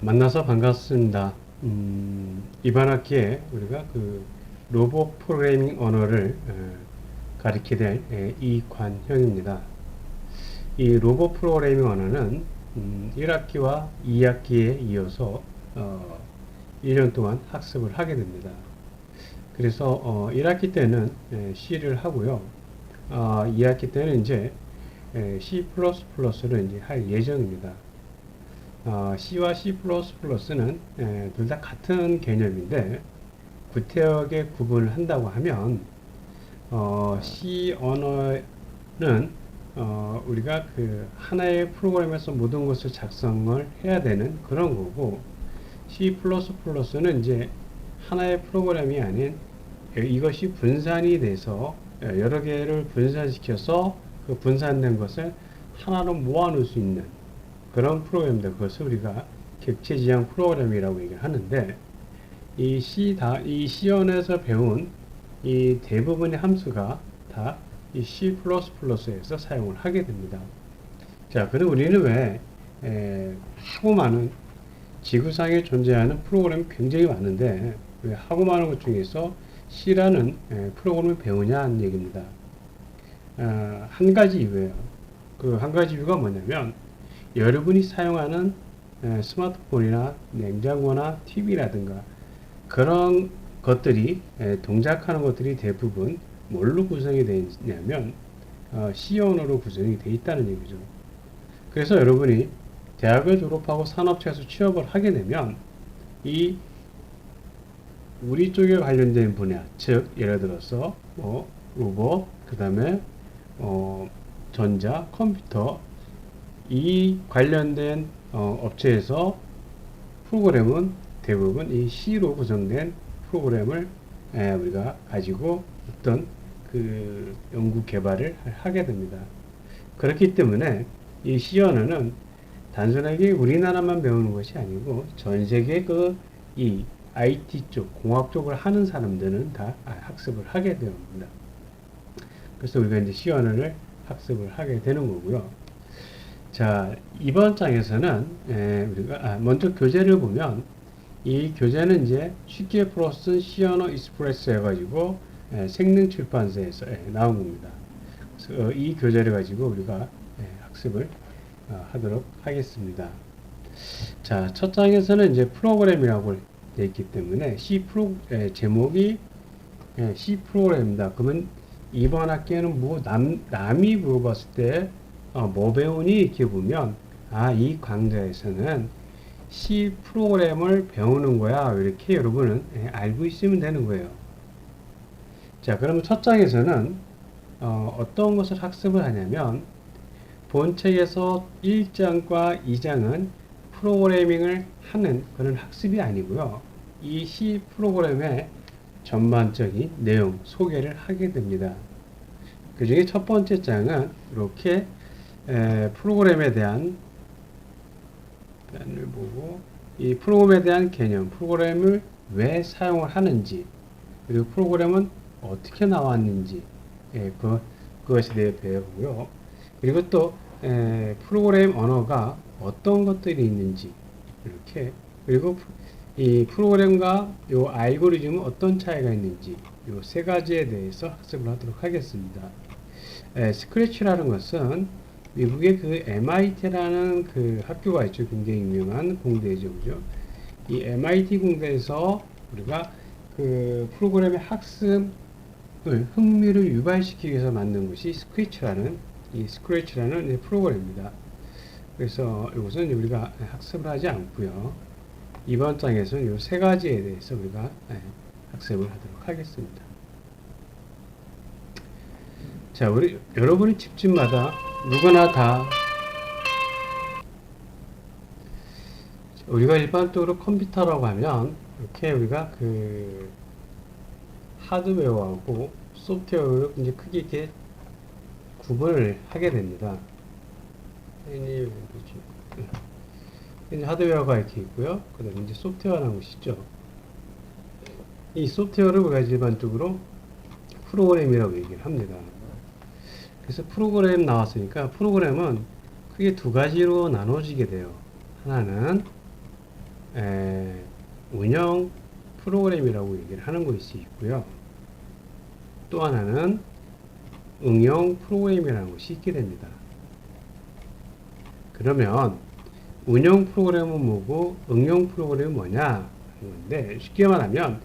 만나서 반갑습니다. 이번 학기에 우리가 그 로봇 프로그래밍 언어를 가르치게 될 이관형입니다. 이 로봇 프로그래밍 언어는 1학기와 2학기에 이어서 1년 동안 학습을 하게 됩니다. 그래서 1학기 때는 C를 하고요. 2학기 때는 이제 C++를 이제 할 예정입니다. C와 C++는 둘 다 같은 개념인데 구태역에 구분을 한다고 하면 C 언어는 우리가 그 하나의 프로그램에서 모든 것을 작성을 해야 되는 그런 거고, C++는 이제 하나의 프로그램이 아닌 이것이 분산이 돼서 여러 개를 분산시켜서 그 분산된 것을 하나로 모아놓을 수 있는 그런 프로그램들, 그것을 우리가 객체지향 프로그램이라고 얘기를 하는데, 이 C언에서 배운 이 대부분의 함수가 다 이 C++에서 사용을 하게 됩니다. 자, 그럼 우리는 왜 하고 많은 지구상에 존재하는 프로그램이 굉장히 많은데 왜 하고 많은 것 중에서 C라는 프로그램을 배우냐 하는 얘기입니다. 한 가지 이유예요. 그 한 가지 이유가 뭐냐면, 여러분이 사용하는 스마트폰이나 냉장고나 TV라든가 그런 것들이 동작하는 것들이 대부분 뭘로 구성이 되어 있냐면 C 언어로 구성이 되어 있다는 얘기죠. 그래서 여러분이 대학을 졸업하고 산업체에서 취업을 하게 되면 이 우리 쪽에 관련된 분야, 즉 예를 들어서 로봇, 그 다음에 전자, 컴퓨터, 이 관련된 업체에서 프로그램은 대부분 이 C로 구성된 프로그램을 우리가 가지고 어떤 그 연구 개발을 하게 됩니다. 그렇기 때문에 이 C 언어는 단순하게 우리나라만 배우는 것이 아니고 전 세계 이 IT 쪽, 공학 쪽을 하는 사람들은 다 학습을 하게 됩니다. 그래서 우리가 이제 C 언어를 학습을 하게 되는 거고요. 자, 이번 장에서는 우리가 먼저 교재를 보면, 이 교재는 이제 쉽게 풀어 쓴 C 언어 익스프레스 해가지고 생능출판사에서 나온 겁니다. 그래서 이 교재를 가지고 우리가 학습을 하도록 하겠습니다. 자, 첫 장에서는 이제 프로그램이라고 되어 있기 때문에 제목이 C 프로그램입니다. 그러면 이번 학기에는 남이 물어봤을 때 뭐 배우니? 이렇게 보면 이 강좌에서는 C 프로그램을 배우는 거야, 이렇게 여러분은 알고 있으면 되는 거예요. 자, 그러면 첫 장에서는 어떤 것을 학습을 하냐면, 본책에서 1장과 2장은 프로그래밍을 하는 그런 학습이 아니고요, 이 C 프로그램의 전반적인 내용 소개를 하게 됩니다. 그 중에 첫 번째 장은 이렇게 프로그램에 대한 을 보고, 이 프로그램에 대한 개념, 프로그램을 왜 사용을 하는지, 그리고 프로그램은 어떻게 나왔는지, 그것에 대해 배우고요. 그리고 또 프로그램 언어가 어떤 것들이 있는지, 이렇게, 그리고 이 프로그램과 이 알고리즘은 어떤 차이가 있는지, 이 세 가지에 대해서 학습을 하도록 하겠습니다. 스크래치라는 것은 미국의 그 MIT라는 그 학교가 있죠. 굉장히 유명한 공대죠, 그죠? 이 MIT 공대에서 우리가 그 프로그램의 학습을, 흥미를 유발시키기 위해서 만든 것이 스크래치라는 프로그램입니다. 그래서 이것은 우리가 학습을 하지 않고요, 이번 장에서는 이 세 가지에 대해서 우리가 학습을 하도록 하겠습니다. 자, 여러분이 집집마다 누구나 다 우리가 일반적으로 컴퓨터라고 하면 이렇게 우리가 그 하드웨어하고 소프트웨어를 이제 크게 이렇게 구분을 하게 됩니다. 이제 하드웨어가 이렇게 있고요. 그 다음에 이제 소프트웨어라는 것이 있죠. 이 소프트웨어를 우리가 일반적으로 프로그램이라고 얘기를 합니다. 그래서 프로그램 나왔으니까 프로그램은 크게 두 가지로 나눠지게 돼요. 하나는 운영 프로그램이라고 얘기를 하는 것이 있고요. 또 하나는 응용 프로그램이라는 것이 있게 됩니다. 그러면 운영 프로그램은 뭐고 응용 프로그램은 뭐냐 하는 건데, 쉽게 말하면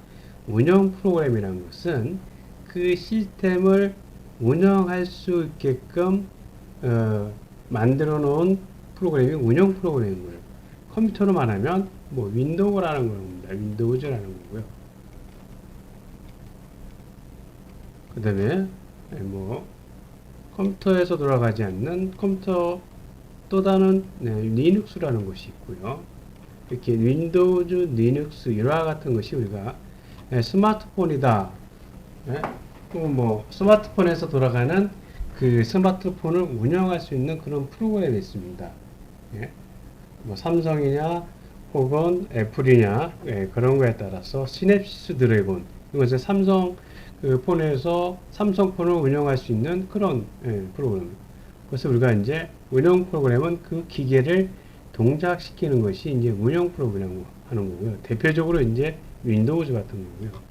운영 프로그램이라는 것은 그 시스템을 운영할 수 있게끔 만들어 놓은 프로그램이 운영 프로그램인 거예요. 컴퓨터로 말하면 뭐 윈도우라는 겁니다. 윈도우즈라는 거고요. 그 다음에 뭐 컴퓨터에서 돌아가지 않는 컴퓨터 또 다른 리눅스라는 것이 있고요. 이렇게 윈도우즈, 리눅스 이와 같은 것이 우리가 스마트폰이다. 또 뭐 스마트폰에서 돌아가는 그 스마트폰을 운영할 수 있는 그런 프로그램이 있습니다. 뭐 삼성이냐 혹은 애플이냐 그런 거에 따라서 시냅시스 드래곤, 이것은 삼성 그 폰에서 삼성 폰을 운영할 수 있는 그런 프로그램. 그래서 우리가 이제 운영 프로그램은 그 기계를 동작시키는 것이 이제 운영 프로그램 하는 거고요. 대표적으로 이제 윈도우즈 같은 거고요.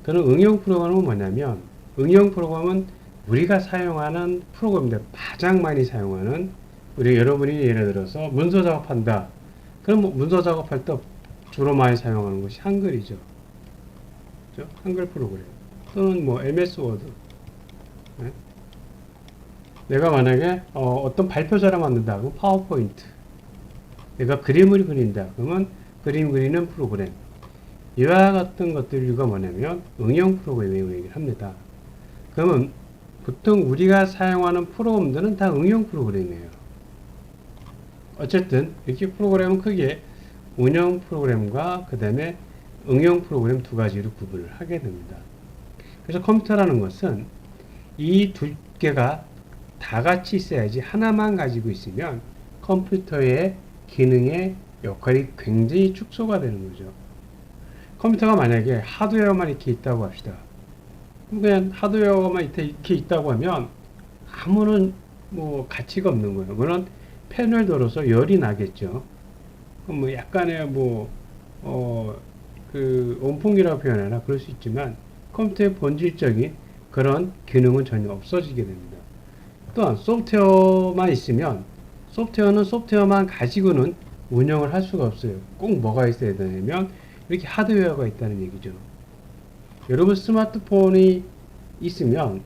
그는 응용 프로그램은 뭐냐면, 응용 프로그램은 우리가 사용하는 프로그램들 가장 많이 사용하는, 우리 여러분이 예를 들어서 문서 작업한다. 그럼 뭐 문서 작업할 때 주로 많이 사용하는 것이 한글이죠. 그렇죠? 한글 프로그램. 또는 뭐 MS 워드. 네? 내가 만약에 어떤 발표자를 만든다. 그럼 파워포인트. 내가 그림을 그린다. 그러면 그림 그리는 프로그램. 이와 같은 것들과 뭐냐면 응용 프로그램이라고 얘기를 합니다. 그러면 보통 우리가 사용하는 프로그램들은 다 응용 프로그램이에요. 어쨌든 이렇게 프로그램은 크게 운영 프로그램과 그 다음에 응용 프로그램 두 가지로 구분을 하게 됩니다. 그래서 컴퓨터라는 것은 이 두 개가 다 같이 있어야지, 하나만 가지고 있으면 컴퓨터의 기능의 역할이 굉장히 축소가 되는 거죠. 컴퓨터가 만약에 하드웨어만 이렇게 있다고 합시다. 그냥 하드웨어만 이렇게 있다고 하면 아무런 뭐 가치가 없는 거예요. 물론 팬을 들어서 열이 나겠죠. 그럼 뭐 약간의 그 온풍기라고 표현하나 그럴 수 있지만 컴퓨터의 본질적인 그런 기능은 전혀 없어지게 됩니다. 또한 소프트웨어만 있으면 소프트웨어는 소프트웨어만 가지고는 운영을 할 수가 없어요. 꼭 뭐가 있어야 되냐면 이렇게 하드웨어가 있다는 얘기죠. 여러분 스마트폰이 있으면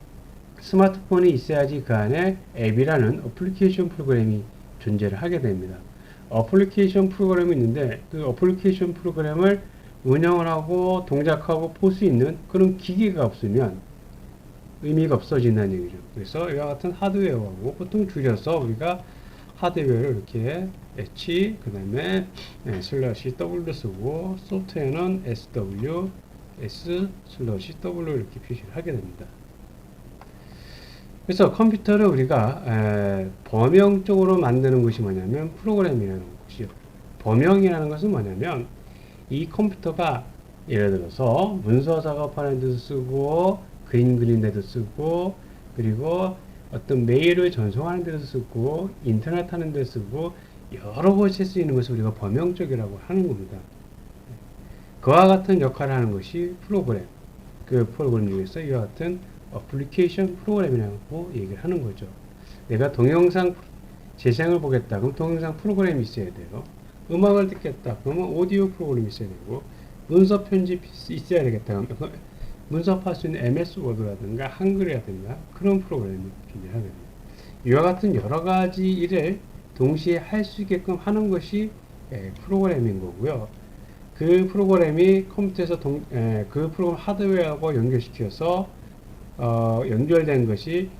스마트폰이 있어야지 그 안에 앱이라는 어플리케이션 프로그램이 존재를 하게 됩니다. 어플리케이션 프로그램이 있는데 그 어플리케이션 프로그램을 운영을 하고 동작하고 볼 수 있는 그런 기기가 없으면 의미가 없어진다는 얘기죠. 그래서 이와 같은 하드웨어하고 보통 줄여서 우리가 하드웨어를 이렇게 H 그 다음에 슬래시 W 쓰고 소프트웨어는 SW S 슬래시 W 이렇게 표시를 하게 됩니다. 그래서 컴퓨터를 우리가 범용적으로 만드는 것이 뭐냐면 프로그램이라는 것이요. 범용이라는 것은 뭐냐면 이 컴퓨터가 예를 들어서 문서 작업하는 데도 쓰고 그림 그리는 데도 쓰고 그리고 어떤 메일을 전송하는 데도 쓰고 인터넷 하는 데 쓰고 여러 곳에 쓰이는 것을 우리가 범용적이라고 하는 겁니다. 그와 같은 역할을 하는 것이 프로그램. 그 프로그램 중에서 이와 같은 어플리케이션 프로그램이라고 얘기를 하는 거죠. 내가 동영상 재생을 보겠다. 그럼 동영상 프로그램이 있어야 돼요. 음악을 듣겠다. 그러면 오디오 프로그램이 있어야 되고 문서 편집 있어야 되겠다. 그러면 문서할 수 있는 MS 워드라든가 한글이라든가 그런 프로그램이 존재하게 됩니다. 이와 같은 여러 가지 일을 동시에 할 수 있게끔 하는 것이 프로그램인 거고요. 그 프로그램이 컴퓨터에서 그 프로그램 하드웨어하고 연결시켜서 연결된 것이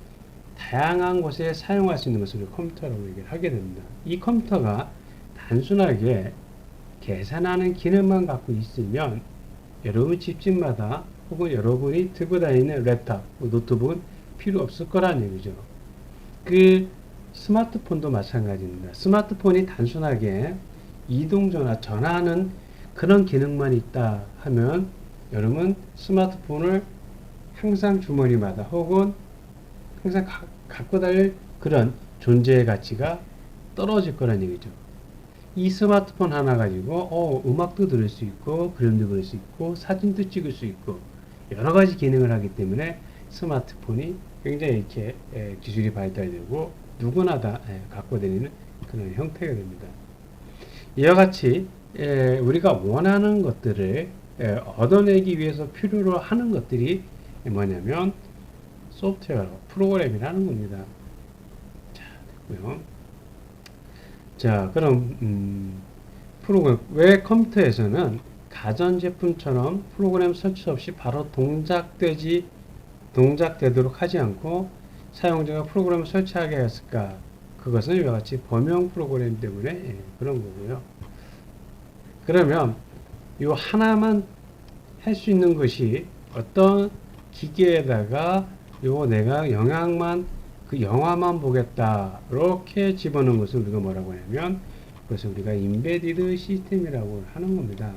다양한 곳에 사용할 수 있는 것을 컴퓨터라고 얘기를 하게 됩니다. 이 컴퓨터가 단순하게 계산하는 기능만 갖고 있으면 여러분 집집마다 혹은 여러분이 들고 다니는 랩탑, 노트북은 필요 없을 거라는 얘기죠. 그 스마트폰도 마찬가지입니다. 스마트폰이 단순하게 이동전화, 전화하는 그런 기능만 있다 하면 여러분 스마트폰을 항상 주머니마다 혹은 항상 갖고 다닐 그런 존재의 가치가 떨어질 거란 얘기죠. 이 스마트폰 하나 가지고 음악도 들을 수 있고 그림도 그릴 수 있고 사진도 찍을 수 있고 여러 가지 기능을 하기 때문에 스마트폰이 굉장히 이렇게 기술이 발달되고 누구나 다 갖고 다니는 그런 형태가 됩니다. 이와 같이 우리가 원하는 것들을 얻어내기 위해서 필요로 하는 것들이 뭐냐면 소프트웨어, 프로그램이라는 겁니다. 자, 됐고요. 자, 그럼 프로그램 왜 컴퓨터에서는 가전제품처럼 프로그램 설치 없이 바로 동작되도록 하지 않고 사용자가 프로그램을 설치하게 했을까? 그것은 이와 같이 범용 프로그램 때문에 그런 거고요. 그러면 이 하나만 할 수 있는 것이 어떤 기계에다가 요 내가 그 영화만 보겠다 이렇게 집어넣은 것을 우리가 뭐라고 하냐면 그것을 우리가 임베디드 시스템이라고 하는 겁니다.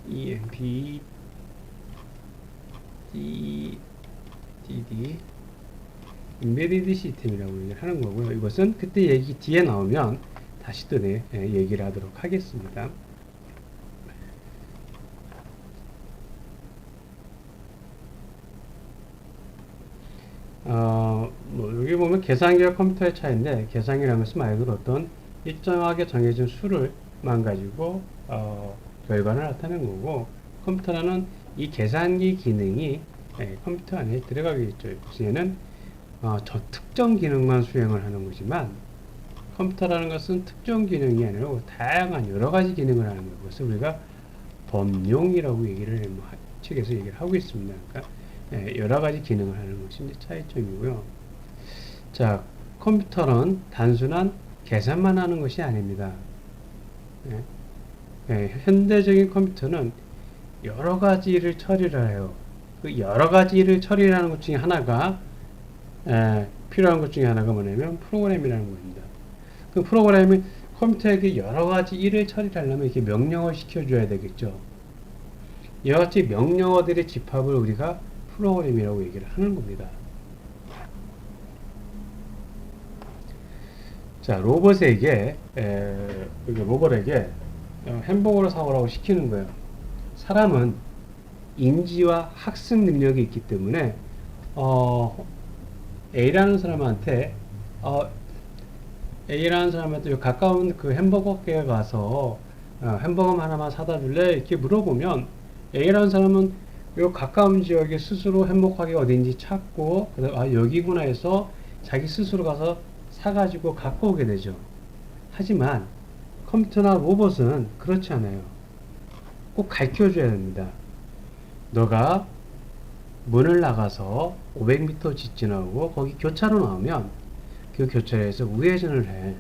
EMBEDD 임베디드 시스템이라고 얘기를 하는 거고요. 이것은 그때 얘기 뒤에 나오면 다시 또 얘기를 하도록 하겠습니다. 여기 보면 계산기와 컴퓨터의 차이인데, 계산기라는 것은 말 그대로 어떤 일정하게 정해진 수를만 가지고 결과를 나타내는 거고, 컴퓨터라는 이 계산기 기능이 컴퓨터 안에 들어가겠죠. 얘는 저 특정 기능만 수행을 하는 거지만, 컴퓨터라는 것은 특정 기능이 아니라 다양한 여러 가지 기능을 하는 것. 그것을 우리가 범용이라고 얘기를 책에서 얘기를 하고 있습니다. 그러니까 여러 가지 기능을 하는 것이 이제 차이점이고요. 자, 컴퓨터는 단순한 계산만 하는 것이 아닙니다. 현대적인 컴퓨터는 여러 가지를 처리를 해요. 그 여러 가지를 처리하는 것 중에 하나가 필요한 것 중에 하나가 뭐냐면 프로그램이라는 겁니다. 그 프로그램이 컴퓨터에게 여러 가지 일을 처리하려면 이렇게 명령을 시켜줘야 되겠죠. 이와 같이 명령어들의 집합을 우리가 프로그램이라고 얘기를 하는 겁니다. 자, 로봇에게 햄버거를 사오라고 시키는 거예요. 사람은 인지와 학습 능력이 있기 때문에 A라는 사람한테 가까운 그 햄버거 가게에 가서 햄버거 하나만 사다 줄래? 이렇게 물어보면 A라는 사람은 요 가까운 지역에 스스로 햄버거 가게가 어딘지 찾고 여기구나 해서 자기 스스로 가서 사가지고 갖고 오게 되죠. 하지만 컴퓨터나 로봇은 그렇지 않아요. 꼭 가르쳐줘야 됩니다. 너가 문을 나가서 500m 직진하고 거기 교차로 나오면 그 교차로에서 우회전을 해.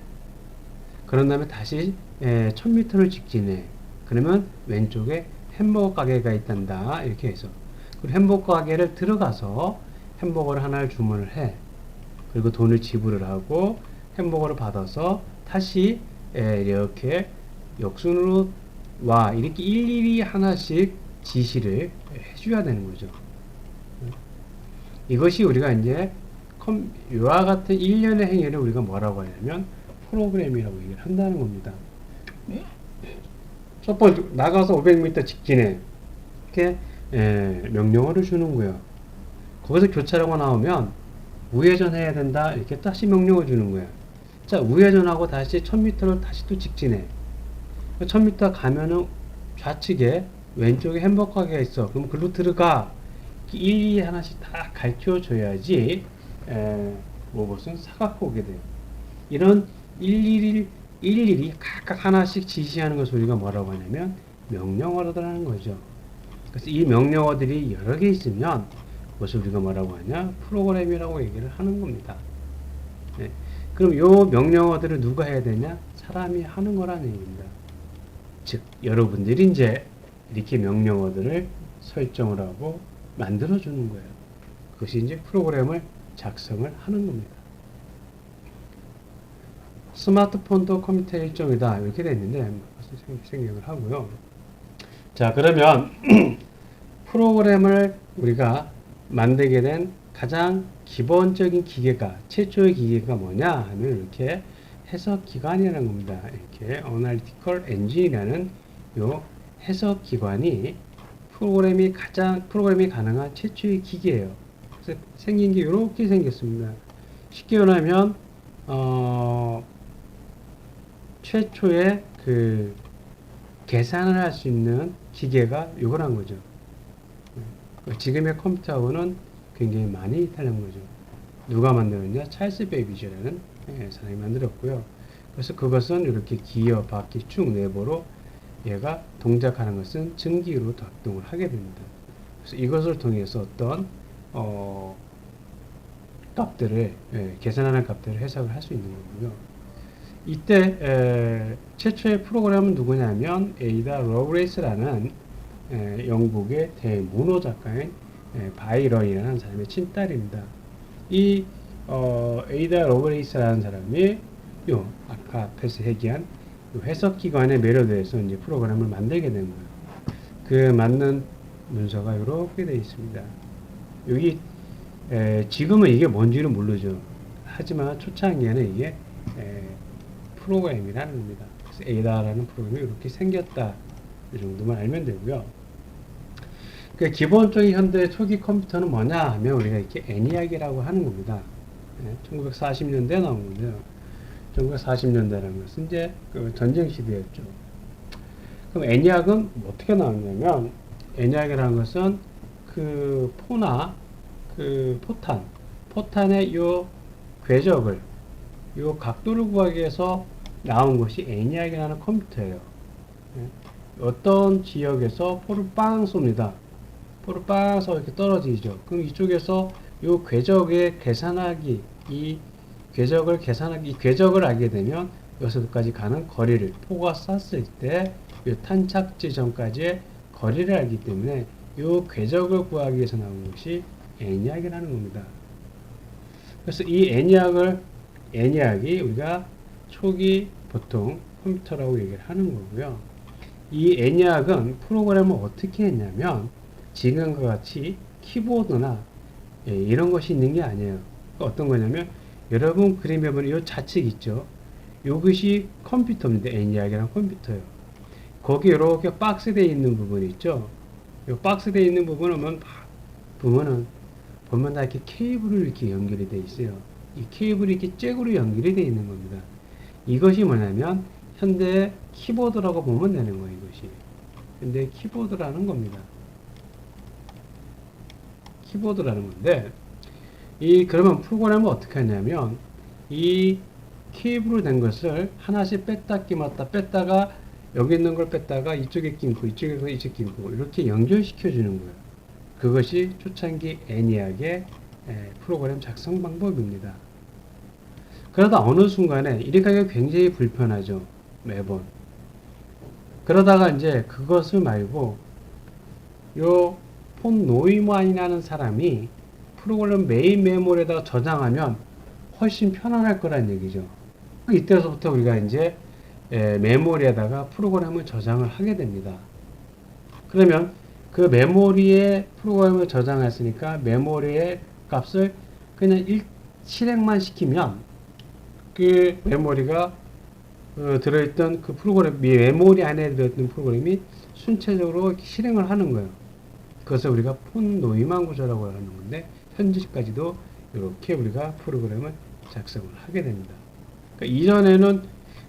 그런 다음에 다시 1000m를 직진해. 그러면 왼쪽에 햄버거 가게가 있단다. 이렇게 해서. 그리고 햄버거 가게를 들어가서 햄버거를 하나를 주문을 해. 그리고 돈을 지불을 하고 햄버거를 받아서 다시 이렇게 역순으로 와. 이렇게 일일이 하나씩 지시를 해줘야 되는 거죠. 이것이 우리가 이제 이와 같은 일련의 행위를 우리가 뭐라고 하냐면 프로그램이라고 얘기를 한다는 겁니다. 첫 번째 나가서 500m 직진해 이렇게 명령어를 주는 거예요. 거기서 교차로가 나오면 우회전해야 된다 이렇게 다시 명령을 주는 거예요. 자, 우회전하고 다시 1000m를 다시 또 직진해. 1000m 가면은 좌측에 왼쪽에 햄버거 가게가 있어. 그럼 글로 들어가. 일일이 하나씩 다 가르쳐 줘야지 로봇은 사갖고 오게 돼요. 이런 일일이 각각 하나씩 지시하는 것을 우리가 뭐라고 하냐면 명령어라는 거죠. 그래서 이 명령어들이 여러 개 있으면 그것을 우리가 뭐라고 하냐 프로그램이라고 얘기를 하는 겁니다. 그럼 요 명령어들을 누가 해야 되냐? 사람이 하는 거라는 얘기입니다. 즉 여러분들이 이제 이렇게 명령어들을 설정을 하고 만들어 주는 거예요. 그것이 이제 프로그램을 작성을 하는 겁니다. 스마트폰도 컴퓨터의 일종이다. 이렇게 되어 있는데 생각을 하고요. 자, 그러면 프로그램을 우리가 만들게 된 가장 기본적인 기계가, 최초의 기계가 뭐냐 하면 이렇게 해석기관이라는 겁니다. 이렇게 Analytical Engine이라는 요 해석기관이 프로그램이 가능한 최초의 기계예요. 그래서 생긴 게 이렇게 생겼습니다. 쉽게 말하면, 최초의 그 계산을 할 수 있는 기계가 요거란 거죠. 지금의 컴퓨터하고는 굉장히 많이 다른 거죠. 누가 만들었냐? 찰스 베이비지라는 사람이 만들었고요. 그래서 그것은 이렇게 기어, 바퀴 쭉 내보로 얘가 동작하는 것은 증기로 작동을 하게 됩니다. 그래서 이것을 통해서 어떤 값들을 계산하는 값들을 해석을 할 수 있는 거고요. 이때 최초의 프로그램은 누구냐면 에이다 러브레이스라는 영국의 대문호 작가인 바이런이라는 사람의 친딸입니다. 이 에이다 러브레이스라는 사람이 아까 앞에서 얘기한 요 해석기관의 매료돼서 이제 프로그램을 만들게 된 거예요. 그 만든 문서가 이렇게 되어 있습니다. 여기 지금은 이게 뭔지는 모르죠. 하지만 초창기에는 이게 프로그램이라는 겁니다. 그래서 에이다라는 프로그램이 이렇게 생겼다. 이 정도만 알면 되고요. 그 기본적인 현대 초기 컴퓨터는 뭐냐 하면 우리가 이렇게 애니악이라고 하는 겁니다. 1940년대에 나온 건데요. 1940년대라는 것은 이제 그 전쟁 시대였죠. 그럼 애니악은 어떻게 나왔냐면 애니악이라는 것은 그 포나 그 포탄의 요 궤적을 요 각도를 구하기 위해서 나온 것이 애니악이라는 컴퓨터예요. 어떤 지역에서 포를 빵 쏩니다. 포를 빵 쏘 이렇게 떨어지죠. 그럼 이쪽에서 요 궤적의 계산하기, 이 궤적을 알게 되면 여기서까지 가는 거리를, 포가 쐈을 때 요 탄착 지점까지의 거리를 알기 때문에 요 궤적을 구하기 위해서 나온 것이 애니악이라는 겁니다. 그래서 이 애니악이 우리가 초기 보통 컴퓨터라고 얘기를 하는 거고요. 이 애니악은 프로그램을 어떻게 했냐면 지금과 같이 키보드나 이런 것이 있는 게 아니에요. 어떤 거냐면 여러분 그림에 보면 이 좌측 있죠. 이것이 컴퓨터입니다. 애니악이란 컴퓨터예요. 거기 이렇게 박스되어 있는 부분이 있죠. 이 박스되어 있는 부분은 보면 다 이렇게 케이블로 이렇게 연결이 되어 있어요. 이 케이블이 이렇게 잭으로 연결이 되어 있는 겁니다. 이것이 뭐냐면 현대 키보드라고 보면 되는 거예요. 이것이 현대 키보드라는 겁니다. 키보드라는 건데 그러면 프로그램을 어떻게 하냐면 이 케이블로 된 것을 하나씩 뺐다 끼웠다 뺐다가 여기 있는 걸 뺐다가 이쪽에 끼고 이쪽에서 이쪽에 끼고 이렇게 연결시켜 주는 거예요. 그것이 초창기 애니악의 프로그램 작성 방법입니다. 그러다 어느 순간에 이렇게 하기가 굉장히 불편하죠. 매번. 그러다가 이제 그것을 말고 요 폰 노이만이라는 사람이 프로그램 메인 메모리에다가 저장하면 훨씬 편안할 거란 얘기죠. 이때서부터 우리가 이제 메모리에다가 프로그램을 저장을 하게 됩니다. 그러면 그 메모리에 프로그램을 저장했으니까 메모리의 값을 그냥 실행만 시키면 그 메모리가 들어있던 그 프로그램, 메모리 안에 들어있던 프로그램이 순차적으로 실행을 하는 거예요. 그것을 우리가 폰 노이만 구조라고 하는 건데 현재까지도 이렇게 우리가 프로그램을 작성을 하게 됩니다. 그러니까 이전에는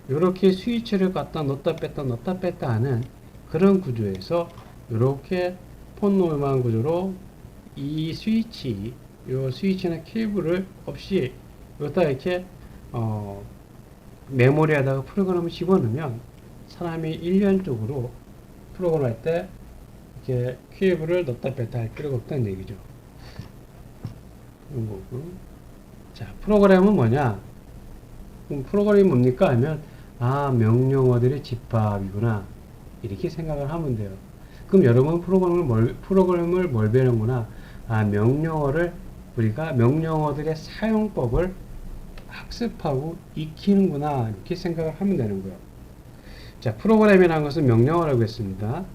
이렇게 스위치를 갖다 넣었다 뺐다 하는 그런 구조에서 이렇게 폰 노이만 구조로 이 스위치나 케이블을 없이 여기다 이렇게 메모리에다가 프로그램을 집어넣으면 사람이 일련적으로 프로그램 할 때 이렇게 케이블을 넣었다 뺐다 할 필요가 없다는 얘기죠. 이런 거고. 자, 프로그램은 뭐냐? 그럼 프로그램이 뭡니까? 하면 명령어들의 집합이구나. 이렇게 생각을 하면 돼요. 그럼 여러분 프로그램을 뭘 배우는구나? 명령어를 우리가 명령어들의 사용법을 학습하고 익히는구나. 이렇게 생각을 하면 되는 거예요. 자, 프로그램이라는 것은 명령어라고 했습니다.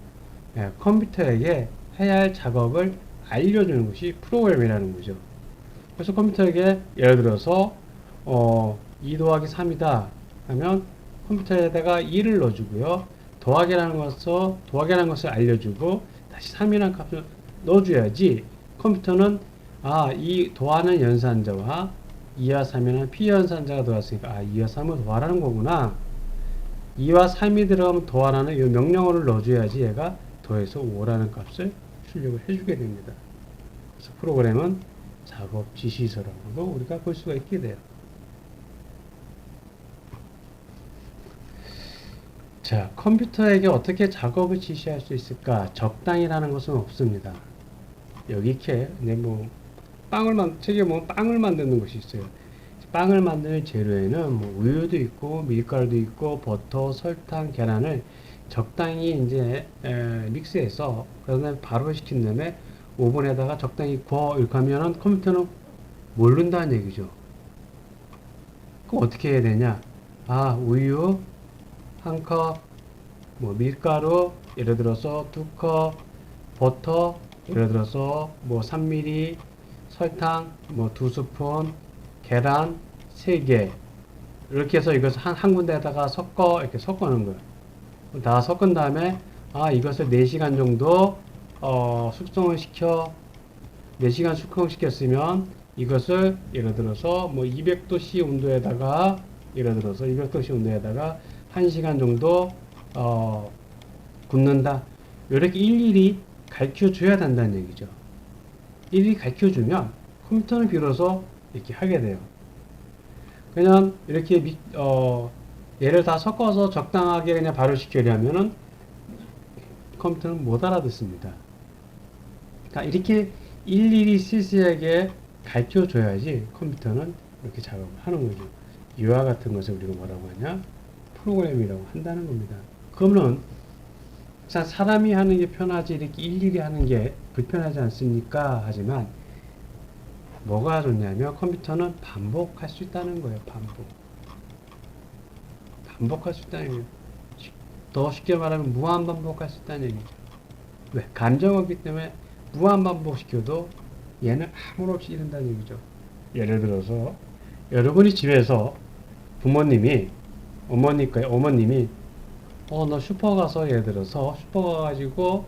컴퓨터에게 해야 할 작업을 알려주는 것이 프로그램이라는 거죠. 그래서 컴퓨터에게 예를 들어서 2 더하기 3이다 하면 컴퓨터에다가 2를 넣어주고요. 더하기라는 것을 알려주고 다시 3이라는 값을 넣어줘야지 컴퓨터는 이 더하는 연산자와 2와 3이라는 피연산자가 들어왔으니까 2와 3을 더하라는 거구나. 2와 3이 들어가면 더하라는 이 명령어를 넣어줘야지 얘가 더해서 5라는 값을 출력을 해주게 됩니다. 그래서 프로그램은 작업 지시서라고도 우리가 볼 수가 있게 돼요. 자, 컴퓨터에게 어떻게 작업을 지시할 수 있을까? 적당이라는 것은 없습니다. 여기 이렇게 책에 보면 빵을 만드는 것이 있어요. 빵을 만드는 재료에는 우유도 있고 밀가루도 있고 버터, 설탕, 계란을 적당히 이제 믹스해서 그다음에 발효 시킨 다음에 오븐에다가 적당히 구워 이렇게 하면은 컴퓨터는 모른다는 얘기죠. 그럼 어떻게 해야 되냐? 우유 한 컵, 밀가루 예를 들어서 2컵, 버터 예를 들어서 3ml, 설탕 2스푼, 계란 3개 이렇게 해서 이것을 한 군데에다가 이렇게 섞어 놓은 거예요. 다 섞은 다음에 이것을 4시간 정도 숙성을 시켜 4시간 숙성시켰으면 이것을 예를 들어서 200도씨 온도에다가 예를 들어서 200도씨 온도에다가 1시간 정도 굽는다. 이렇게 일일이 가르쳐 줘야 된다는 얘기죠. 일일이 가르쳐 주면 컴퓨터는 비로소 이렇게 하게 돼요. 그냥 이렇게 얘를 다 섞어서 적당하게 그냥 발효시키려면은 컴퓨터는 못 알아듣습니다. 그러니까 이렇게 일일이 세세하게 가르쳐 줘야지 컴퓨터는 이렇게 작업을 하는 거죠. 이와 같은 것을 우리가 뭐라고 하냐? 프로그램이라고 한다는 겁니다. 그러면 사람이 하는 게 편하지 이렇게 일일이 하는 게 불편하지 않습니까? 하지만 뭐가 좋냐면 컴퓨터는 반복할 수 있다는 거예요. 반복할 수 있다는 얘기예요. 더 쉽게 말하면 무한 반복할 수 있다는 얘기죠. 왜? 감정이기 때문에 무한 반복시켜도 얘는 아무 없이 이른다는 얘기죠. 예를 들어서 여러분이 집에서 부모님이 어머님이 너 슈퍼 가서 예를 들어서 슈퍼 가가지고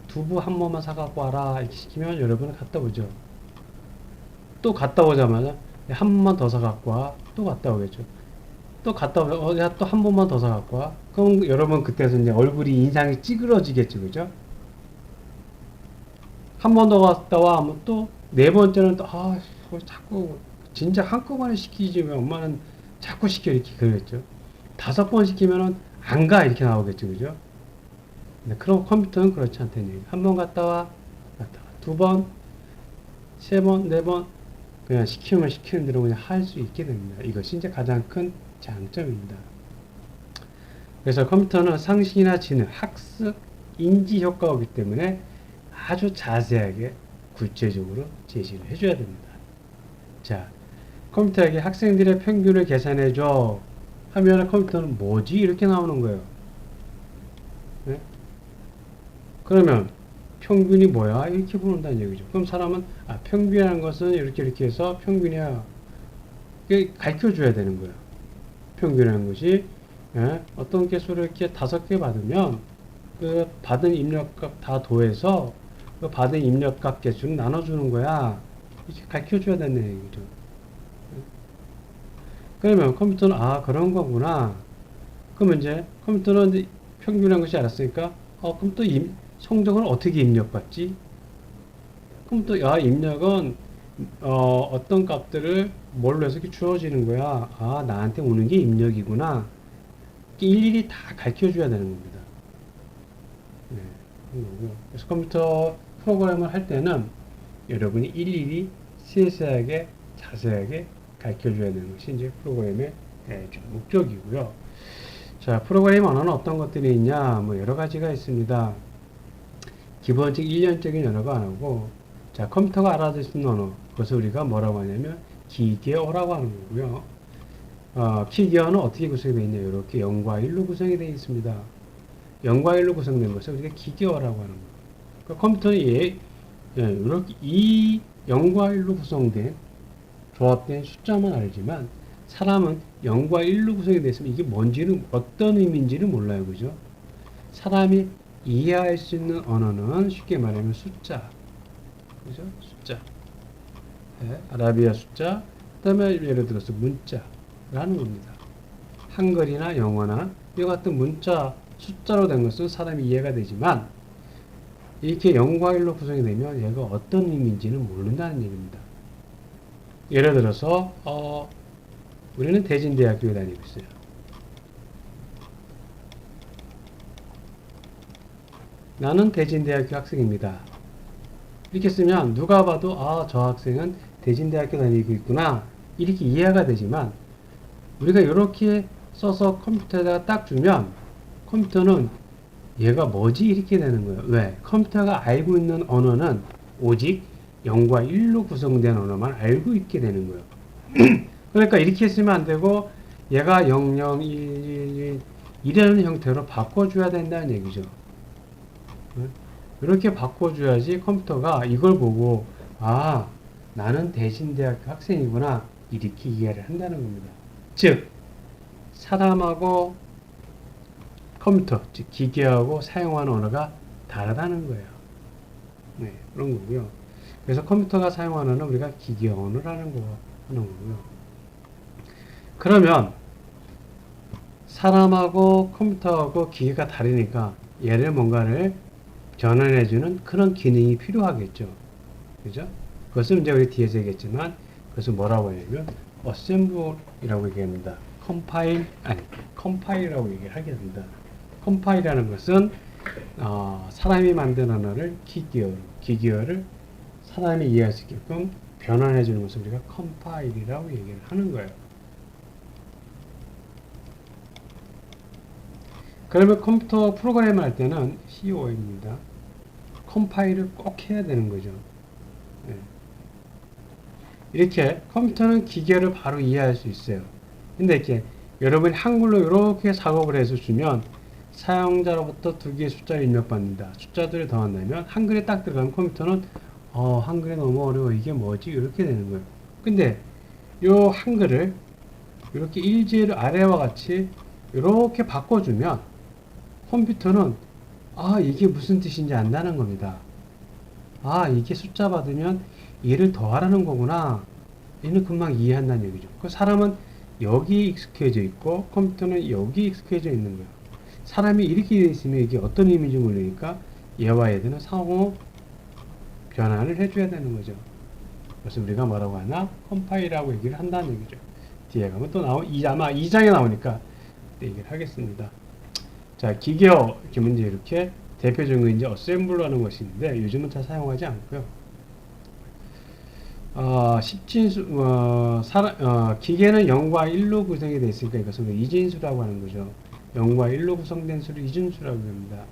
두부 한 번만 사갖고 와라 이렇게 시키면 여러분은 갔다 오죠. 또 갔다 오자마자 한 번만 더 사갖고 와. 또 갔다 오겠죠. 또 갔다 오면 야, 또 한 번만 더 사갖고 와. 그럼 여러분 그때서 이제 얼굴이 인상이 찌그러지겠죠. 그죠? 한 번 더 갔다 와 하면 또 네 번째는 또 자꾸 진짜 한꺼번에 시키지 왜 엄마는 자꾸 시켜 이렇게 그러겠죠. 5번 시키면은 안 가 이렇게 나오겠죠. 그죠? 근데 그럼 컴퓨터는 그렇지 않다는 얘기예요. 한 번 갔다 와. 2번, 3번, 4번 그냥 시키면 시키는 대로 그냥 할 수 있게 됩니다. 이것이 이제 가장 큰 장점입니다. 그래서 컴퓨터는 상식이나 지능, 학습, 인지 효과가 오기 때문에 아주 자세하게 구체적으로 제시를 해줘야 됩니다. 자, 컴퓨터에게 학생들의 평균을 계산해줘 하면 컴퓨터는 뭐지? 이렇게 나오는 거예요. 네? 그러면 평균이 뭐야? 이렇게 보는다는 얘기죠. 그럼 사람은 평균이라는 것은 이렇게 해서 평균이야. 이게 가르쳐 줘야 되는 거예요. 평균이라는 것이 어떤 개수를 이렇게 5개 받으면 그 받은 입력값 다 더해서 그 받은 입력값 개수는 나눠주는 거야. 이렇게 가르쳐 줘야 되는 얘기죠. 그러면 컴퓨터는 그런 거구나. 그러면 이제 컴퓨터는 이제 평균이라는 것이 알았으니까 그럼 또 성적은 어떻게 입력받지? 그럼 또 입력은 어떤 값들을 뭘로 해서 이렇게 주어지는 거야. 나한테 오는 게 입력이구나. 일일이 다 가르쳐 줘야 되는 겁니다. 네, 그래서 컴퓨터 프로그램을 할 때는 여러분이 일일이 세세하게 자세하게 가르쳐 줘야 되는 것이 이제 프로그램의 목적이고요. 자, 프로그램 언어는 어떤 것들이 있냐? 여러 가지가 있습니다. 기본적 일련적인 언어가 안 하고, 자, 컴퓨터가 알아들 수 있는 언어. 그것을 우리가 뭐라고 하냐면, 기계어라고 하는 거고요. 기계어는 어떻게 구성이 되어 있냐? 이렇게 0과 1로 구성이 되어 있습니다. 0과 1로 구성된 것을 우리가 기계어라고 하는 거예요. 그러니까 컴퓨터는 이렇게 이 0과 1로 구성된 조합된 숫자만 알지만 사람은 0과 1로 구성이 됐으면 이게 뭔지는 어떤 의미인지는 몰라요. 그죠? 사람이 이해할 수 있는 언어는 쉽게 말하면 숫자. 그죠? 숫자. 네, 아라비아 숫자. 그다음에 예를 들어서 문자라는 겁니다. 한글이나 영어나 이와 같은 문자, 숫자로 된 것은 사람이 이해가 되지만 이렇게 0과 1로 구성이 되면 얘가 어떤 의미인지는 모른다는 얘기입니다. 예를 들어서 우리는 대진대학교에 다니고 있어요. 나는 대진대학교 학생입니다. 이렇게 쓰면 누가 봐도 저 학생은 대진대학교 다니고 있구나 이렇게 이해가 되지만 우리가 이렇게 써서 컴퓨터에다가 딱 주면 컴퓨터는 얘가 뭐지 이렇게 되는 거예요. 왜? 컴퓨터가 알고 있는 언어는 오직 0과 1로 구성된 언어만 알고 있게 되는 거예요. 그러니까 이렇게 쓰면 안 되고 얘가 0, 0, 1, 1, 1 이라는 형태로 바꿔줘야 된다는 얘기죠. 이렇게 바꿔줘야지 컴퓨터가 이걸 보고 나는 대신대학교 학생이구나 이렇게 이해를 한다는 겁니다. 즉 사람하고 컴퓨터, 즉 기계하고 사용하는 언어가 다르다는 거예요. 네, 그런 거고요. 그래서 컴퓨터가 사용하는 언어는 우리가 기계 언어라는 거 하는 거고요. 그러면 사람하고 컴퓨터하고 기계가 다르니까 얘를 뭔가를 전환해주는 그런 기능이 필요하겠죠. 그죠? 그것은 이제 우리 뒤에서 얘기했지만 그것은 뭐라고 하냐면 어셈블이라고 얘기합니다. 컴파일이라고 얘기를 하게 됩니다. 컴파일이라는 것은 사람이 만든 언어를 기계어를 사람이 이해할 수 있게끔 변환해 주는 것을 우리가 컴파일이라고 얘기를 하는 거예요. 그러면 컴퓨터 프로그램을 할 때는 COM입니다. 컴파일을 꼭 해야 되는 거죠. 네. 이렇게 컴퓨터는 기계를 바로 이해할 수 있어요. 근데 이렇게 여러분이 한글로 이렇게 작업을 해서 주면 사용자로부터 두 개의 숫자를 입력받는다. 숫자들을 더한다면 한글에 딱 들어가면 컴퓨터는 한글이 너무 어려워. 이게 뭐지? 이렇게 되는 거예요. 근데 요 한글을 이렇게 일지를 아래와 같이 이렇게 바꿔주면 컴퓨터는 이게 무슨 뜻인지 안다는 겁니다. 이게 숫자 받으면 얘를 더하라는 거구나. 얘는 금방 이해한다는 얘기죠. 그 사람은 여기 익숙해져 있고 컴퓨터는 여기 익숙해져 있는 거예요. 사람이 이렇게 되어 있으면 이게 어떤 의미인지 모르니까 얘와 얘들은 상호 변환을 해줘야 되는 거죠. 그래서 우리가 뭐라고 하나? 컴파일이라고 얘기를 한다는 얘기죠. 뒤에 가면 또 아마 2장에 나오니까 얘기를 하겠습니다. 자, 기계어 이렇게 문제 이렇게 대표적인 건 이제 어셈블러라는 것이 있는데 요즘은 잘 사용하지 않고요. 기계는 0과 1로 구성이 되어 있으니까 이것은 이진수라고 하는 거죠. 0과 1로 구성된 수를 이진수라고 합니다.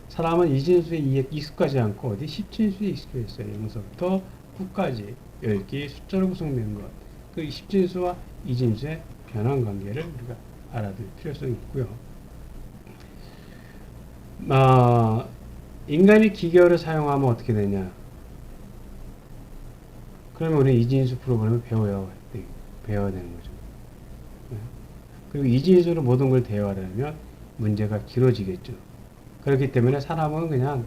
사람은 이진수에 익숙하지 않고 어디 10진수에 익숙해 있어요. 0서부터 9까지 10개의 숫자로 구성되는 것. 그 10진수와 이진수의 변환 관계를 우리가 알아둘 필요성이 있고요. 인간이 기계어를 사용하면 어떻게 되냐? 그러면 우리 이진수 프로그램을 배워야 되는 거죠. 그리고 이진수로 모든 걸 대화하려면 문제가 길어지겠죠. 그렇기 때문에 사람은 그냥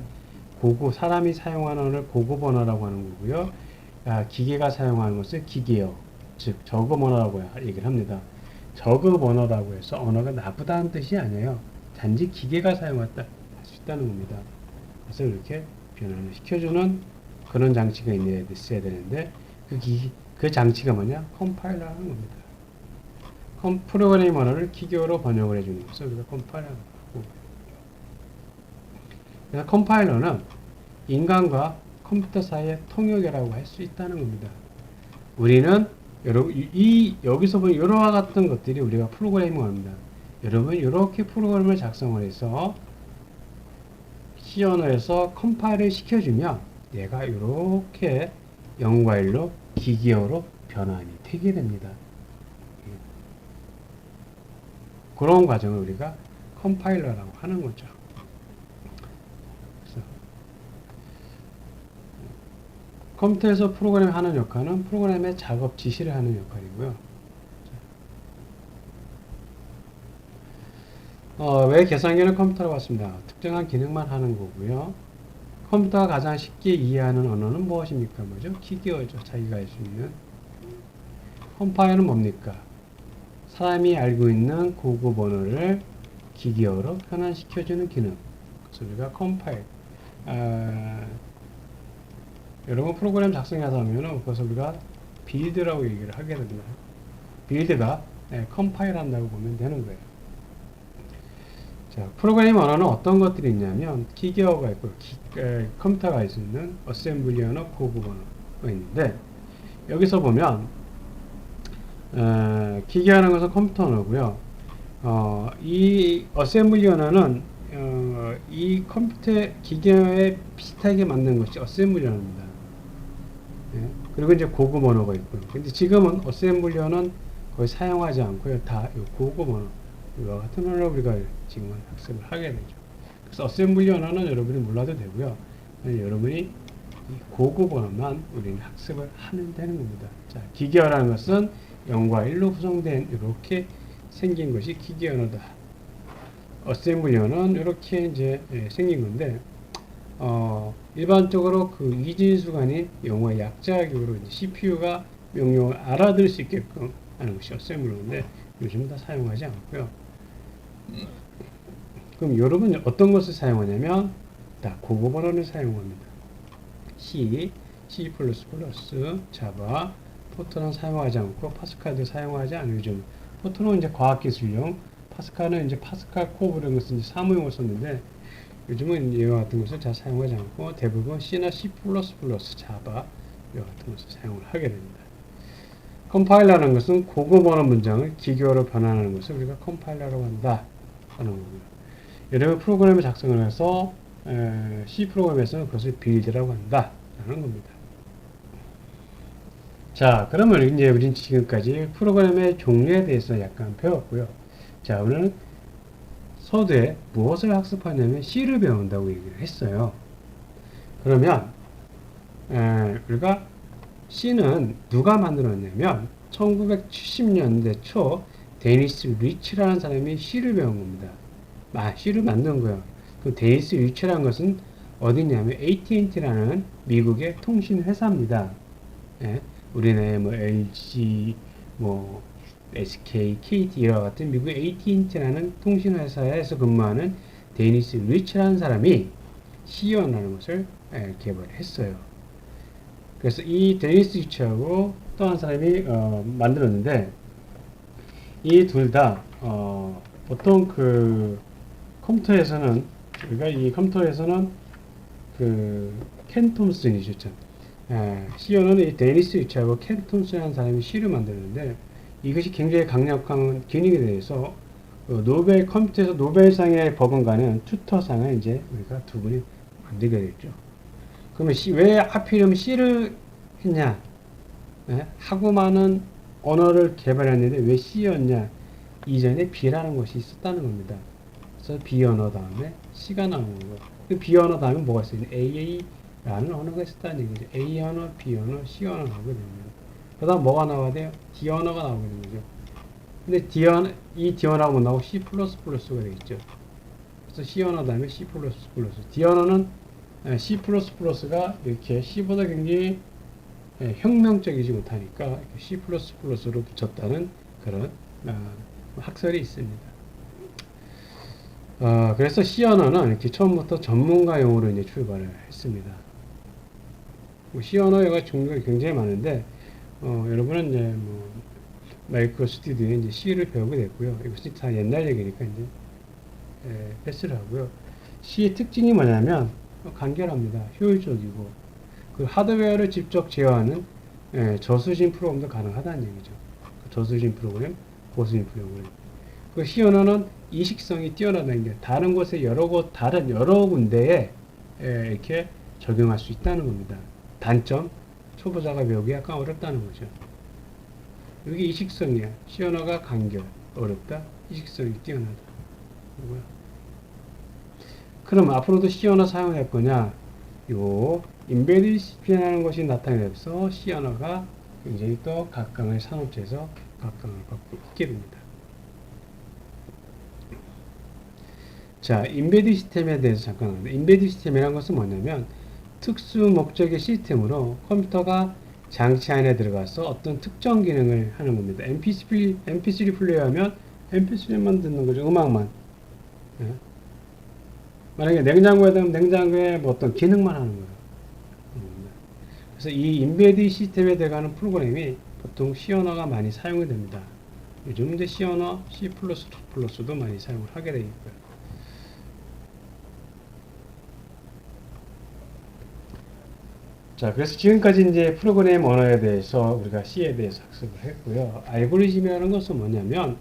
사람이 사용하는 언어를 고급 언어라고 하는 거고요. 기계가 사용하는 것을 기계어, 즉 저급 언어라고 얘기를 합니다. 저급 언어라고 해서 언어가 나쁘다는 뜻이 아니에요. 단지 기계가 사용할 수 있다는 겁니다. 그래서 이렇게 변환을 시켜주는 그런 장치가 있어야 되는데 그 장치가 뭐냐? 컴파일러라는 겁니다. 프로그래밍 언어를 기계어로 번역을 해주는 것을 우리가 컴파일러라고 하고, 그래서 컴파일러는 인간과 컴퓨터 사이의 통역이라고 할 수 있다는 겁니다. 우리는 여기서 보는 이와 같은 것들이 우리가 프로그래밍 언어입니다. 여러분 이렇게 프로그램을 작성을 해서 C 언어에서 컴파일을 시켜주면 얘가 이렇게 0과 1로 기계어로 변환이 되게 됩니다. 그런 과정을 우리가 컴파일러라고 하는 거죠. 컴퓨터에서 프로그램이 하는 역할은 프로그램의 작업 지시를 하는 역할이고요. 왜 계산기는 컴퓨터라고 했습니다. 특정한 기능만 하는 거고요. 컴퓨터가 가장 쉽게 이해하는 언어는 무엇입니까? 뭐죠? 키기어죠. 자기가 알 수 있는. 컴파일은 뭡니까? 사람이 알고 있는 고급 언어를 기기어로 변환시켜주는 기능. 그래서 우리가 컴파일. 여러분 프로그램 작성해서 하면은 그것을 우리가 빌드라고 얘기를 하게 됩니다. 빌드가 컴파일 한다고 보면 되는 거예요. 자, 프로그래밍 언어는 어떤 것들이 있냐면 기계어가 있고 컴퓨터가 할 수 있는 어셈블리 언어, 고급 언어가 있는데 여기서 보면 기계하는 것은 컴퓨터 언어고요. 이 어셈블리 언어는 이 컴퓨터 기계에 비슷하게 만든 것이 어셈블리 언어입니다. 예? 그리고 이제 고급 언어가 있고요. 근데 지금은 어셈블리 언어는 거의 사용하지 않고요. 다 고급 언어 이와 같은 언어를 우리가 지금은 학습을 하게 되죠. 그래서 어셈블리 언어는 여러분이 몰라도 되고요. 여러분이 이 고급 언어만 우리는 학습을 하면 되는 겁니다. 자, 기계어라는 것은 0과 1로 구성된 이렇게 생긴 것이 기계 언어다. 어셈블리 언어는 이렇게 이제 생긴 건데 일반적으로 그 이진수간이 영어의 약자격으로 CPU가 명령을 알아들을 수 있게끔 하는 것이 어셈블러인데 요즘 다 사용하지 않고요. 그럼 여러분 어떤 것을 사용하냐면 다 고급 언어를 사용합니다. C, C++, 자바, 포트는 사용하지 않고 파스칼도 사용하지 않는 요즘 포트는 이제 과학기술용, 파스칼은 이제 파스칼 코브 이런 것은 이제 사무용을 썼는데 요즘은 이와 같은 것을 잘 사용하지 않고 대부분 C나 C++, 자바 이와 같은 것을 사용을 하게 됩니다. 컴파일러라는 것은 고급 언어 문장을 기계어로 변환하는 것을 우리가 컴파일러라고 한다 하는 거고요. 여러분 프로그램을 작성을 해서 C 프로그램에서는 그것을 빌드라고 한다 라는 겁니다. 자, 그러면 이제 우린 지금까지 프로그램의 종류에 대해서 약간 배웠고요. 자, 오늘은 서두에 무엇을 학습하냐면 C를 배운다고 얘기를 했어요. 그러면 우리가 C는 누가 만들었냐면 1970년대 초 데니스 리치라는 사람이 C를 배운 겁니다. C를 만든 거예요. 그 데니스 리치라는 것은 어디냐면 AT&T라는 미국의 통신 회사입니다. 예, 우리나라의 뭐 LG, 뭐 SK, KT 이와 같은 미국의 AT&T라는 통신 회사에서 근무하는 데니스 리치라는 사람이 C라는 것을 개발했어요. 그래서 이 데니스 리치하고 또 한 사람이 만들었는데 이 둘 다 보통 그 컴퓨터에서는 우리가 이 컴퓨터에서는 그 켄 톰슨이죠. C어는 이 데니스 리치하고 켄 톰슨이라는 사람이 C를 만들었는데 이것이 굉장히 강력한 기능에 대해서 노벨 컴퓨터에서 노벨상에 버금가는 튜터상을 이제 우리가 두 분이 만들게 됐죠. 그러면 왜 하필이면 C를 했냐? 하고 많은 언어를 개발했는데 왜 C였냐? 이전에 B라는 것이 있었다는 겁니다. 그래서 B 언어 다음에 C가 나오는 거예요. 그 B 언어 다음에 뭐가 있어요? AA라는 언어가 있었다는 얘기죠. A 언어, B 언어, C 언어 나오게 됩니다. 그 다음 뭐가 나와야 돼요? D 언어가 나오게 되는 거죠. 근데 이 D 언어가 못 나오고 C++가 되겠죠. 그래서 C 언어 다음에 C++. D 언어는 C++가 이렇게 C보다 굉장히 혁명적이지 못하니까 C++로 붙였다는 그런 학설이 있습니다. 그래서 C 언어는 이렇게 처음부터 전문가용으로 이제 출발을 했습니다. C 언어가 종류가 굉장히 많은데 여러분은 이제 뭐 마이크로 스튜디오에 이제 C를 배우게 됐고요. 이것이 다 옛날 얘기니까 이제 패스를 하고요. C의 특징이 뭐냐면 간결합니다. 효율적이고 그 하드웨어를 직접 제어하는 저수진 프로그램도 가능하다는 얘기죠. 그 저수진 프로그램, 고수진 프로그램. 그 C 언어는 이식성이 뛰어나다는 게 다른 곳에 다른 여러 군데에 이렇게 적용할 수 있다는 겁니다. 단점, 초보자가 배우기 약간 어렵다는 거죠. 여기 이식성이야. C 언어가 간결, 어렵다. 이식성이 뛰어나다. 뭐야? 그럼 앞으로도 C 언어 사용할 거냐? 요 인베디드 시스템이라는 것이 나타내면서 C 언어가 굉장히 또 각광을 산업체에서 각광을 받고 있게 됩니다. 자, 인베디드 시스템에 대해서 잠깐 합니다. 인베디드 시스템이라는 것은 뭐냐면 특수 목적의 시스템으로 컴퓨터가 장치 안에 들어가서 어떤 특정 기능을 하는 겁니다. MP3 플레이어 하면 MP3만 듣는 거죠. 음악만. 예. 만약에 냉장고에 되면 냉장고에 뭐 어떤 기능만 하는 거예요. 그래서 이 인베디드 시스템에 들어가는 프로그램이 보통 C 언어가 많이 사용이 됩니다. 요즘 이제 C 언어, C++도 많이 사용을 하게 되겠고요. 자, 그래서 지금까지 이제 프로그램 언어에 대해서 우리가 C에 대해서 학습을 했고요. 알고리즘이라는 것은 뭐냐면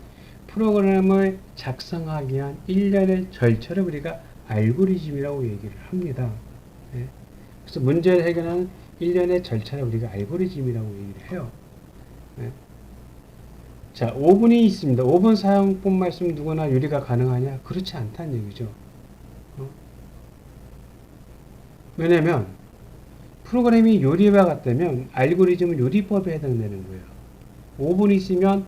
프로그램을 작성하기 위한 일련의 절차를 우리가 알고리즘이라고 얘기를 합니다. 예. 그래서 문제를 해결하는 일련의 절차를 우리가 알고리즘이라고 얘기를 해요. 예. 자, 5분이 있습니다. 5분 사용법만 있으면 누구나 요리가 가능하냐? 그렇지 않다는 얘기죠. 왜냐면 프로그램이 요리와 같다면 알고리즘은 요리법에 해당되는 거예요. 5분이 있으면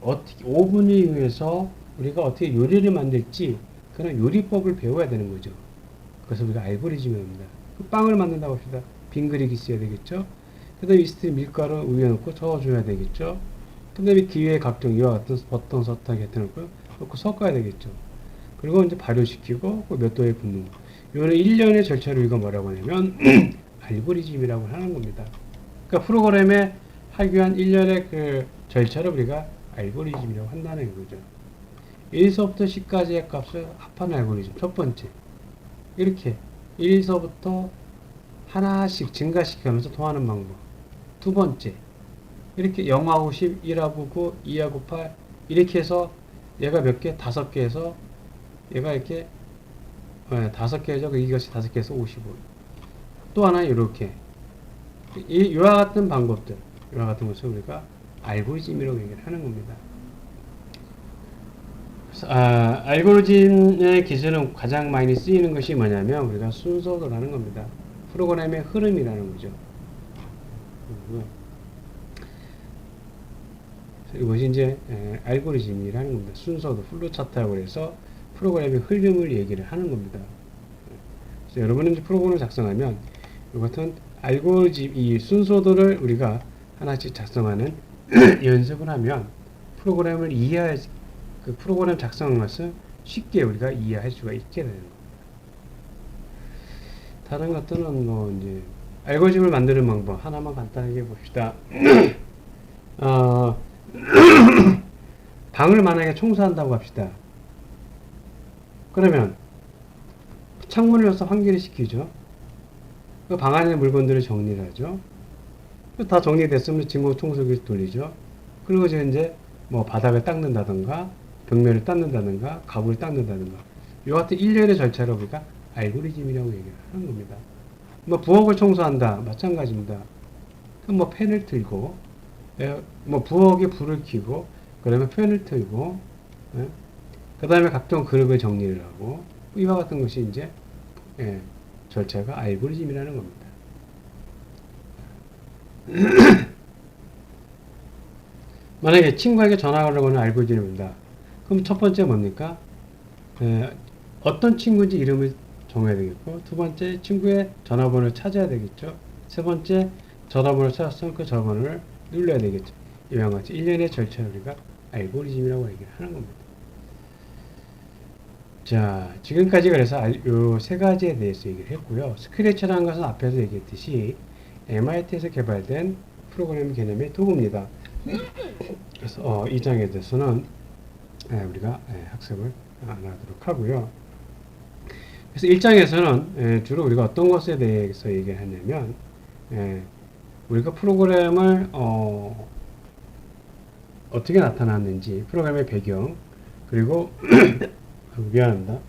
어떻게 5분을 이용해서 우리가 어떻게 요리를 만들지 그런 요리법을 배워야 되는 거죠. 그래서 우리가 알고리즘입니다. 빵을 만든다고 합시다. 빈 그릇이 있어야 되겠죠. 그 다음에 이스트 밀가루 우유에 넣고 저어줘야 되겠죠. 그 다음에 기회에 각종 이와 같은 버튼 설탕 같은 걸 넣고 섞어야 되겠죠. 그리고 이제 발효시키고 몇 도에 굽는 거. 이거는 일련의 절차를 우리가 뭐라고 하냐면 알고리즘이라고 하는 겁니다. 그러니까 프로그램에 하기 위한 일련의 그 절차를 우리가 알고리즘이라고 한다는 거죠. 1서부터 10까지의 값을 합하는 알고리즘. 첫 번째. 이렇게 1서부터 하나씩 증가시키면서 더하는 방법. 두 번째. 이렇게 0하고 10, 1하고 9, 2하고 8 이렇게 해서 얘가 몇 개? 5개 해서 얘가 이렇게 5개 해서 이것이 5개 해서 55. 또 하나 이렇게 이와 같은 방법들 이와 같은 것을 우리가 알고리즘이라고 얘기를 하는 겁니다. 알고리즘의 기술은 가장 많이 쓰이는 것이 뭐냐면 우리가 순서도라는 겁니다. 프로그램의 흐름이라는 거죠. 이것이 이제 알고리즘이라는 겁니다. 순서도 플로차트라고 해서 프로그램의 흐름을 얘기를 하는 겁니다. 그래서 여러분은 이제 프로그램을 작성하면 이 같은 알고리즘 이 순서도를 우리가 하나씩 작성하는 연습을 하면 프로그램을 이해할 그 프로그램 작성한 것을 쉽게 우리가 이해할 수가 있게 되는 겁니다. 다른 것들은 뭐 이제 알고리즘을 만드는 방법 하나만 간단하게 봅시다. 방을 만약에 청소한다고 합시다. 그러면 창문을 열어서 환기를 시키죠. 그 방 안에 물건들을 정리를 하죠. 다 정리됐으면 진공 청소기를 돌리죠. 그리고 이제 뭐 바닥을 닦는다든가 벽면을 닦는다든가 가구를 닦는다든가 이 같은 일련의 절차를 우리가 알고리즘이라고 얘기를 하는 겁니다. 뭐 부엌을 청소한다 마찬가지입니다. 그럼 뭐 팬을 틀고 뭐 부엌에 불을 켜고 그러면 팬을 틀고 그 다음에 각종 그릇을 정리를 하고 이와 같은 것이 이제 절차가 알고리즘이라는 겁니다. 만약에 친구에게 전화하려고 하는 알고리즘입니다. 그럼 첫 번째 뭡니까? 어떤 친구인지 이름을 정해야 되겠고, 두 번째 친구의 전화번호를 찾아야 되겠죠. 세 번째 전화번호를 찾았으면 그 전화번호를 눌러야 되겠죠. 이와 같이 일련의 절차를 우리가 알고리즘이라고 얘기를 하는 겁니다. 자, 지금까지 그래서 이 세 가지에 대해서 얘기를 했고요. 스크래치라는 것은 앞에서 얘기했듯이 MIT에서 개발된 프로그래밍 개념의 도구입니다. 그래서 이 장에 대해서는 우리가 학습을 안 하도록 하고요. 그래서 1장에서는 주로 우리가 어떤 것에 대해서 얘기를 하냐면 우리가 프로그램을 어떻게 나타났는지 프로그램의 배경 그리고 미안합니다.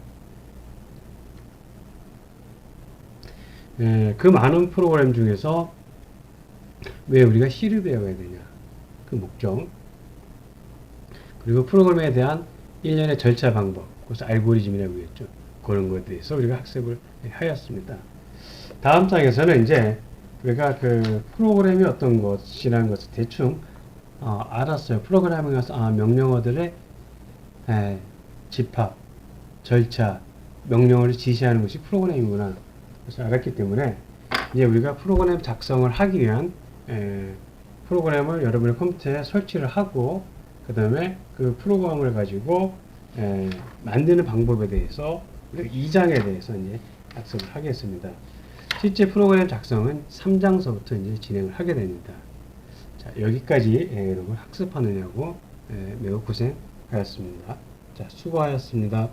그 많은 프로그램 중에서 왜 우리가 C를 배워야 되냐 그 목적 그리고 프로그램에 대한 일련의 절차 방법 그것을 알고리즘이라고 했죠. 그런 것에 대해서 우리가 학습을 하였습니다. 다음 장에서는 이제 우리가 그 프로그램이 어떤 것이라는 것을 대충 알았어요. 프로그래밍 가서 명령어들의 집합, 절차, 명령어를 지시하는 것이 프로그램이구나. 그래서 알았기 때문에 이제 우리가 프로그램 작성을 하기 위한 프로그램을 여러분의 컴퓨터에 설치를 하고 그 다음에 그 프로그램을 가지고 만드는 방법에 대해서 2장에 대해서 이제 약속을 하겠습니다. 실제 프로그램 작성은 3장서부터 이제 진행을 하게 됩니다. 자, 여기까지 여러분 학습하느냐고 매우 고생하였습니다. 자, 수고하셨습니다.